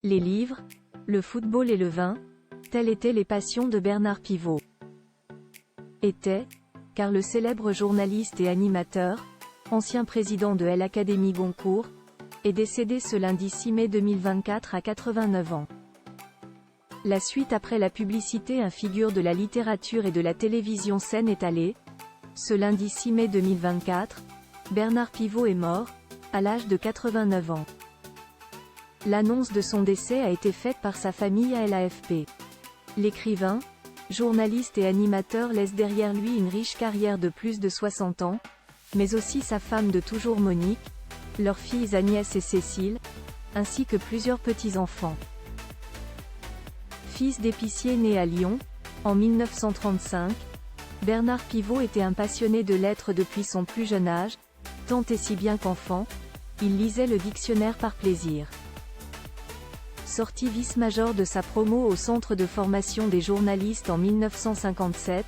Les livres, le football et le vin, telles étaient les passions de Bernard Pivot. Car le célèbre journaliste et animateur, ancien président de l'Académie Goncourt, est décédé ce lundi 6 mai 2024 à 89 ans. La suite après la publicité. Un figure de la littérature et de la télévision scène est allé. Ce lundi 6 mai 2024, Bernard Pivot est mort, à l'âge de 89 ans. L'annonce de son décès a été faite par sa famille à l'AFP. L'écrivain, journaliste et animateur laisse derrière lui une riche carrière de plus de 60 ans, mais aussi sa femme de toujours Monique, leurs filles Agnès et Cécile, ainsi que plusieurs petits-enfants. Fils d'épicier né à Lyon, en 1935, Bernard Pivot était un passionné de lettres depuis son plus jeune âge, tant et si bien qu'enfant, il lisait le dictionnaire par plaisir. Sorti vice-major de sa promo au Centre de formation des journalistes en 1957,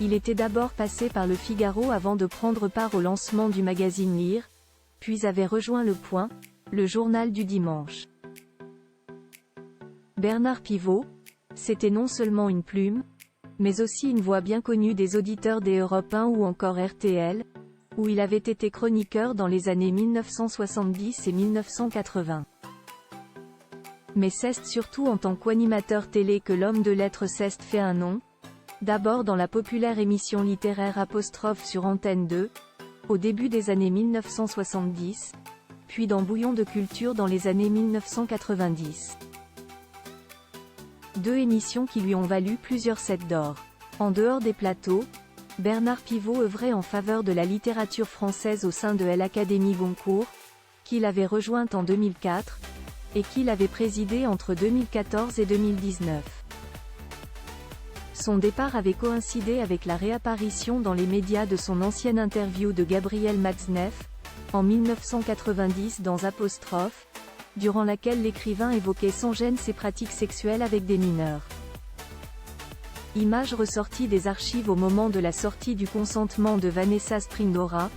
il était d'abord passé par Le Figaro avant de prendre part au lancement du magazine Lire, puis avait rejoint Le Point, le journal du dimanche. Bernard Pivot, c'était non seulement une plume, mais aussi une voix bien connue des auditeurs des Europe 1 ou encore RTL, où il avait été chroniqueur dans les années 1970 et 1980. Mais c'est surtout en tant qu'animateur télé que l'homme de lettres s'est fait un nom, d'abord dans la populaire émission littéraire Apostrophe sur Antenne 2, au début des années 1970, puis dans Bouillon de culture dans les années 1990. Deux émissions qui lui ont valu plusieurs sets d'or. En dehors des plateaux, Bernard Pivot œuvrait en faveur de la littérature française au sein de l'Académie Goncourt, qu'il avait rejointe en 2004, et qu'il avait présidé entre 2014 et 2019. Son départ avait coïncidé avec la réapparition dans les médias de son ancienne interview de Gabriel Matzneff, en 1990 dans Apostrophe, durant laquelle l'écrivain évoquait sans gêne ses pratiques sexuelles avec des mineurs. Image ressortie des archives au moment de la sortie du Consentement de Vanessa Springora,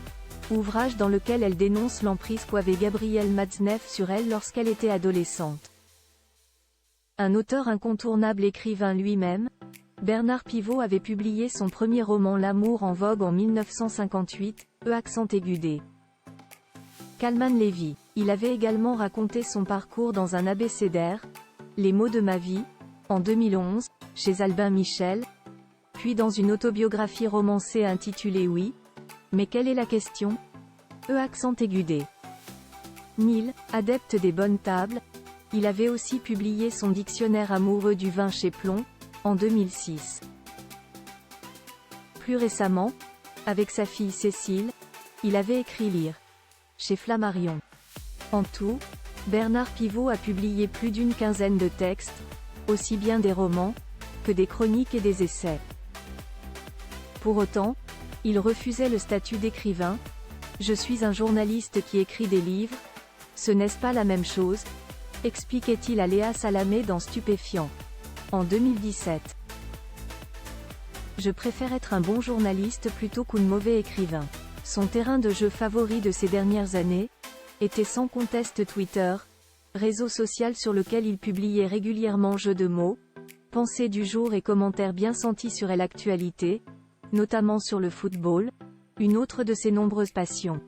ouvrage dans lequel elle dénonce l'emprise qu'avait Gabriel Matzneff sur elle lorsqu'elle était adolescente. Un auteur incontournable écrivain lui-même, Bernard Pivot avait publié son premier roman L'amour en vogue en 1958, accent aigu. Calman Levy. Il avait également raconté son parcours dans un abécédaire, Les mots de ma vie, en 2011, chez Albin Michel, puis dans une autobiographie romancée intitulée Oui, mais quelle est la question ? Accent aigu. Neil, adepte des bonnes tables, il avait aussi publié son dictionnaire amoureux du vin chez Plomb, en 2006. Plus récemment, avec sa fille Cécile, il avait écrit Lire, chez Flammarion. En tout, Bernard Pivot a publié plus d'une quinzaine de textes, aussi bien des romans, que des chroniques et des essais. Pour autant, il refusait le statut d'écrivain. Je suis un journaliste qui écrit des livres, ce n'est pas la même chose, expliquait-il à Léa Salamé dans Stupéfiant, en 2017. Je préfère être un bon journaliste plutôt qu'un mauvais écrivain. Son terrain de jeu favori de ces dernières années était sans conteste Twitter, réseau social sur lequel il publiait régulièrement jeux de mots, pensées du jour et commentaires bien sentis sur l'actualité, notamment sur le football, une autre de ses nombreuses passions.